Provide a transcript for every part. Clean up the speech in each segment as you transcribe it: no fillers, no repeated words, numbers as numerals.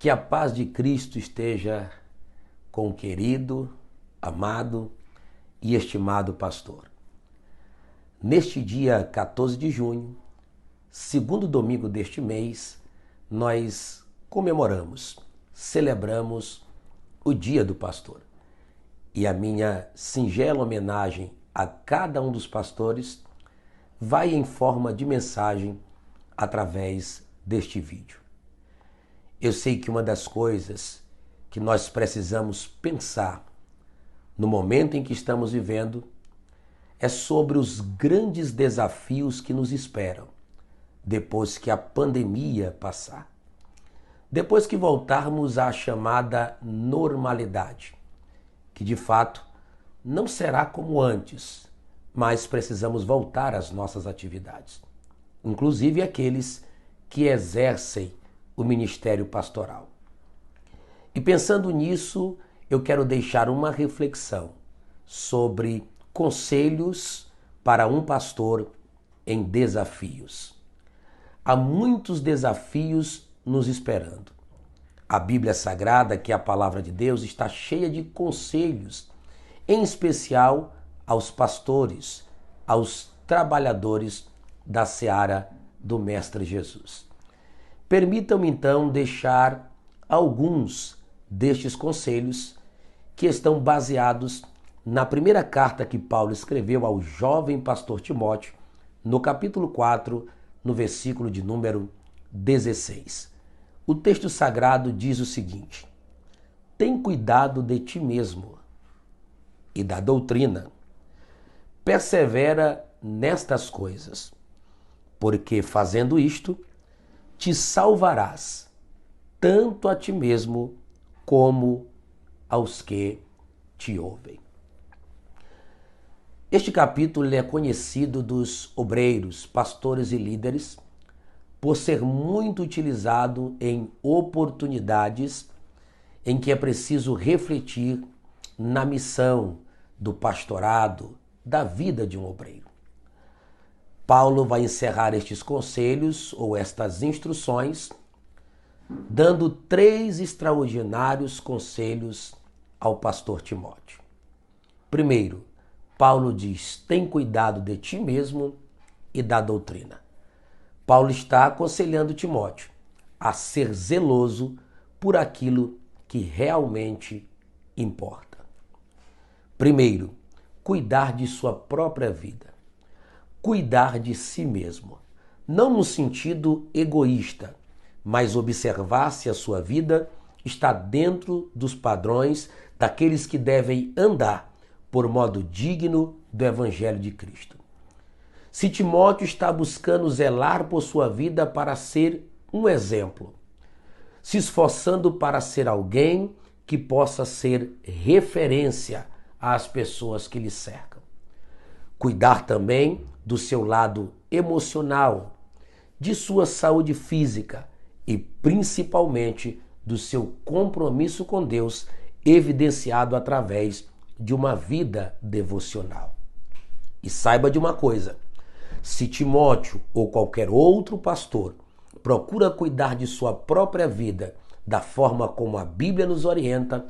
Que a paz de Cristo esteja com o querido, amado e estimado pastor. Neste dia 14 de junho, segundo domingo deste mês, nós comemoramos, celebramos o Dia do Pastor. E a minha singela homenagem a cada um dos pastores vai em forma de mensagem através deste vídeo. Eu sei que uma das coisas que nós precisamos pensar no momento em que estamos vivendo é sobre os grandes desafios que nos esperam depois que a pandemia passar. Depois que voltarmos à chamada normalidade, que de fato não será como antes, mas precisamos voltar às nossas atividades, inclusive aqueles que exercem o ministério pastoral. E pensando nisso, eu quero deixar uma reflexão sobre conselhos para um pastor em desafios. Há muitos desafios nos esperando. A Bíblia Sagrada, que é a palavra de Deus, está cheia de conselhos, em especial aos pastores, aos trabalhadores da seara do Mestre Jesus. Permitam-me então deixar alguns destes conselhos que estão baseados na primeira carta que Paulo escreveu ao jovem pastor Timóteo, no capítulo 4, no versículo de número 16. O texto sagrado diz o seguinte: tem cuidado de ti mesmo e da doutrina. Persevera nestas coisas, porque fazendo isto, te salvarás, tanto a ti mesmo como aos que te ouvem. Este capítulo é conhecido dos obreiros, pastores e líderes por ser muito utilizado em oportunidades em que é preciso refletir na missão do pastorado, da vida de um obreiro. Paulo vai encerrar estes conselhos ou estas instruções dando 3 extraordinários conselhos ao pastor Timóteo. Primeiro, Paulo diz: tem cuidado de ti mesmo e da doutrina. Paulo está aconselhando Timóteo a ser zeloso por aquilo que realmente importa. Primeiro, cuidar de sua própria vida. Cuidar de si mesmo. Não no sentido egoísta, mas observar se a sua vida está dentro dos padrões daqueles que devem andar por modo digno do Evangelho de Cristo. Se Timóteo está buscando zelar por sua vida para ser um exemplo, se esforçando para ser alguém que possa ser referência às pessoas que lhe cercam. Cuidar também do seu lado emocional, de sua saúde física e principalmente do seu compromisso com Deus, evidenciado através de uma vida devocional. E saiba de uma coisa: se Timóteo ou qualquer outro pastor procura cuidar de sua própria vida da forma como a Bíblia nos orienta,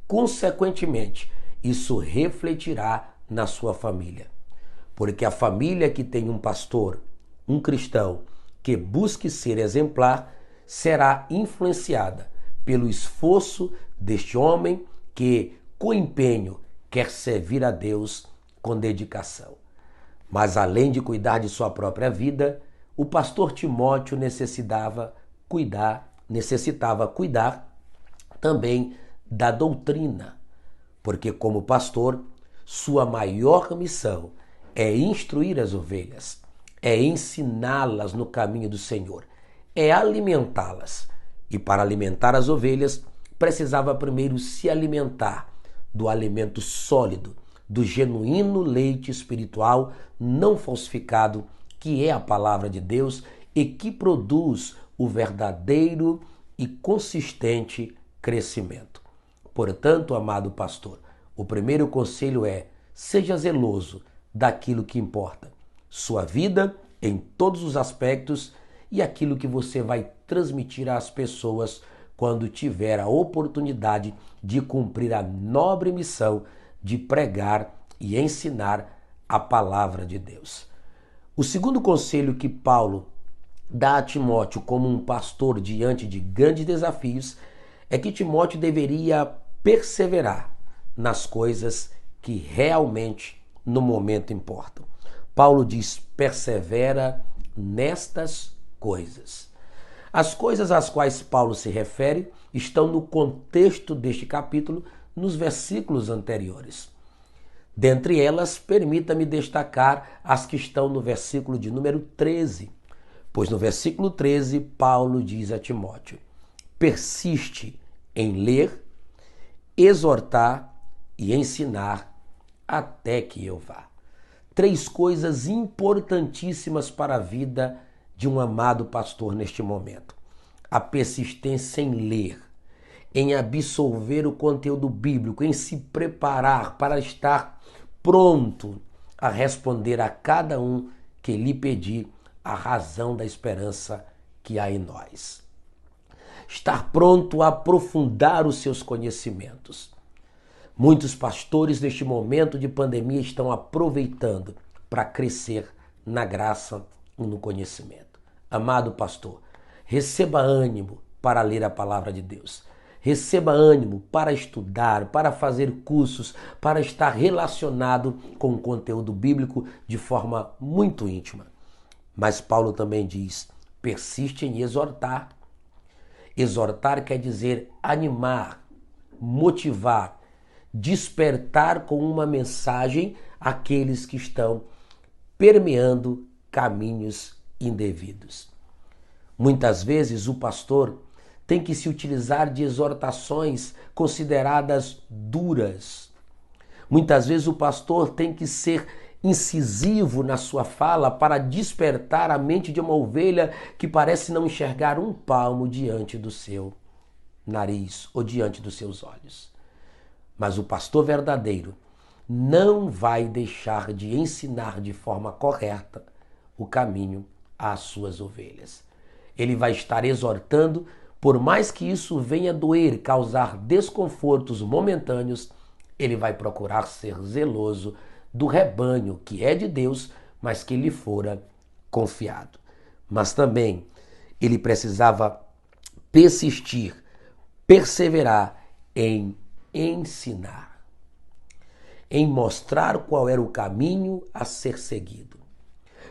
consequentemente, isso refletirá na sua família. Porque a família que tem um pastor, um cristão, que busque ser exemplar, será influenciada pelo esforço deste homem que, com empenho, quer servir a Deus com dedicação. Mas além de cuidar de sua própria vida, o pastor Timóteo necessitava cuidar também da doutrina, porque como pastor, sua maior missão é instruir as ovelhas, é ensiná-las no caminho do Senhor, é alimentá-las. E para alimentar as ovelhas, precisava primeiro se alimentar do alimento sólido, do genuíno leite espiritual não falsificado, que é a palavra de Deus e que produz o verdadeiro e consistente crescimento. Portanto, amado pastor, o primeiro conselho é: seja zeloso daquilo que importa, sua vida em todos os aspectos e aquilo que você vai transmitir às pessoas quando tiver a oportunidade de cumprir a nobre missão de pregar e ensinar a palavra de Deus. O segundo conselho que Paulo dá a Timóteo como um pastor diante de grandes desafios é que Timóteo deveria perseverar nas coisas que realmente no momento importam. Paulo diz: persevera nestas coisas. As coisas às quais Paulo se refere estão no contexto deste capítulo, nos versículos anteriores. Dentre elas, permita-me destacar as que estão no versículo de número 13. Pois no versículo 13, Paulo diz a Timóteo: persiste em ler, exortar e ensinar até que eu vá. 3 coisas importantíssimas para a vida de um amado pastor neste momento: a persistência em ler, em absorver o conteúdo bíblico, em se preparar para estar pronto a responder a cada um que lhe pedir a razão da esperança que há em nós. Estar pronto a aprofundar os seus conhecimentos. Muitos pastores neste momento de pandemia estão aproveitando para crescer na graça e no conhecimento. Amado pastor, receba ânimo para ler a palavra de Deus. Receba ânimo para estudar, para fazer cursos, para estar relacionado com o conteúdo bíblico de forma muito íntima. Mas Paulo também diz: persiste em exortar. Exortar quer dizer animar, motivar, despertar com uma mensagem aqueles que estão permeando caminhos indevidos. Muitas vezes o pastor tem que se utilizar de exortações consideradas duras. Muitas vezes o pastor tem que ser incisivo na sua fala para despertar a mente de uma ovelha que parece não enxergar um palmo diante do seu nariz ou diante dos seus olhos. Mas o pastor verdadeiro não vai deixar de ensinar de forma correta o caminho às suas ovelhas. Ele vai estar exortando, por mais que isso venha doer, causar desconfortos momentâneos, ele vai procurar ser zeloso do rebanho que é de Deus, mas que lhe fora confiado. Mas também ele precisava persistir, perseverar em ensinar, em mostrar qual era o caminho a ser seguido,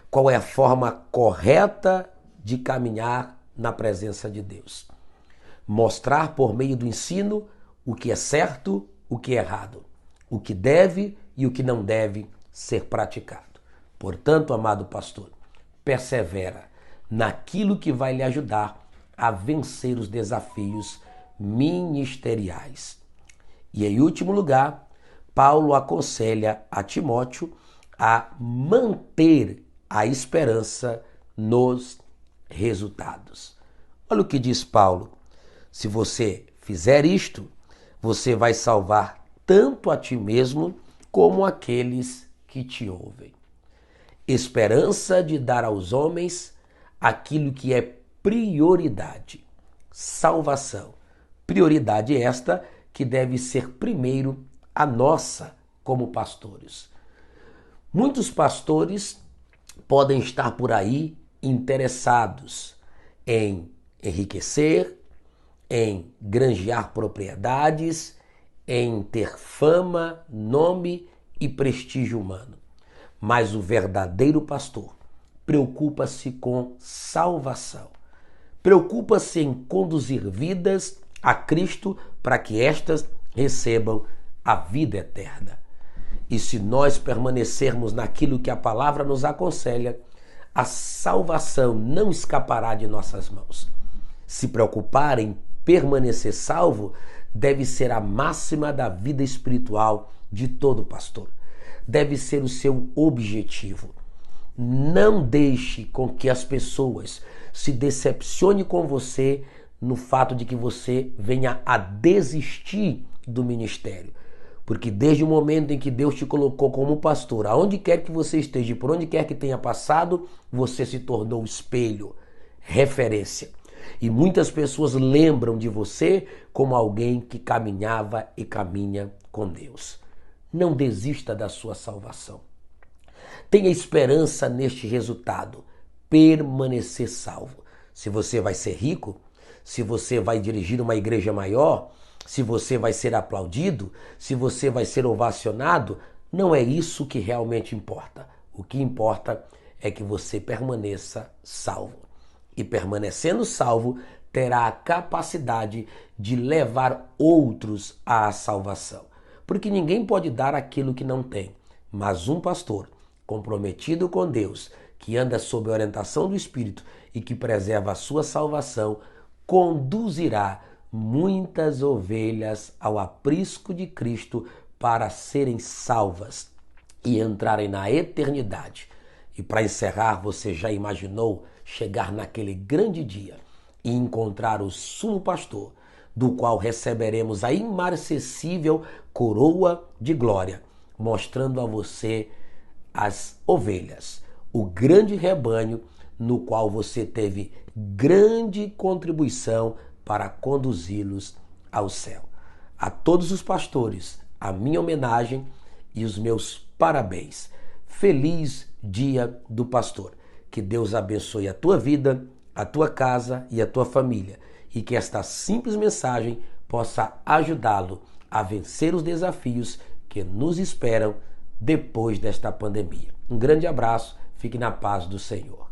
qual é a forma correta de caminhar na presença de Deus. Mostrar por meio do ensino o que é certo, o que é errado, o que deve e o que não deve ser praticado. Portanto, amado pastor, persevera naquilo que vai lhe ajudar a vencer os desafios ministeriais. E em último lugar, Paulo aconselha a Timóteo a manter a esperança nos resultados. Olha o que diz Paulo: se você fizer isto, você vai salvar tanto a ti mesmo como aqueles que te ouvem. Esperança de dar aos homens aquilo que é prioridade. Salvação. Prioridade esta que deve ser primeiro a nossa como pastores. Muitos pastores podem estar por aí interessados em enriquecer, em granjear propriedades, em ter fama, nome e prestígio humano. Mas o verdadeiro pastor preocupa-se com salvação. Preocupa-se em conduzir vidas a Cristo para que estas recebam a vida eterna. E se nós permanecermos naquilo que a palavra nos aconselha, a salvação não escapará de nossas mãos. Se preocupar em permanecer salvo deve ser a máxima da vida espiritual de todo pastor. Deve ser o seu objetivo. Não deixe com que as pessoas se decepcionem com você no fato de que você venha a desistir do ministério. Porque desde o momento em que Deus te colocou como pastor, aonde quer que você esteja, por onde quer que tenha passado, você se tornou espelho, referência. E muitas pessoas lembram de você como alguém que caminhava e caminha com Deus. Não desista da sua salvação. Tenha esperança neste resultado. Permanecer salvo. Se você vai ser rico, se você vai dirigir uma igreja maior, se você vai ser aplaudido, se você vai ser ovacionado, não é isso que realmente importa. O que importa é que você permaneça salvo. E permanecendo salvo, terá a capacidade de levar outros à salvação. Porque ninguém pode dar aquilo que não tem. Mas um pastor comprometido com Deus, que anda sob a orientação do Espírito e que preserva a sua salvação, conduzirá muitas ovelhas ao aprisco de Cristo para serem salvas e entrarem na eternidade. E para encerrar, você já imaginou chegar naquele grande dia e encontrar o sumo pastor, do qual receberemos a imarcessível coroa de glória, mostrando a você as ovelhas, o grande rebanho no qual você teve grande contribuição para conduzi-los ao céu. A todos os pastores, a minha homenagem e os meus parabéns. Feliz Dia do Pastor. Que Deus abençoe a tua vida, a tua casa e a tua família. E que esta simples mensagem possa ajudá-lo a vencer os desafios que nos esperam depois desta pandemia. Um grande abraço, fique na paz do Senhor.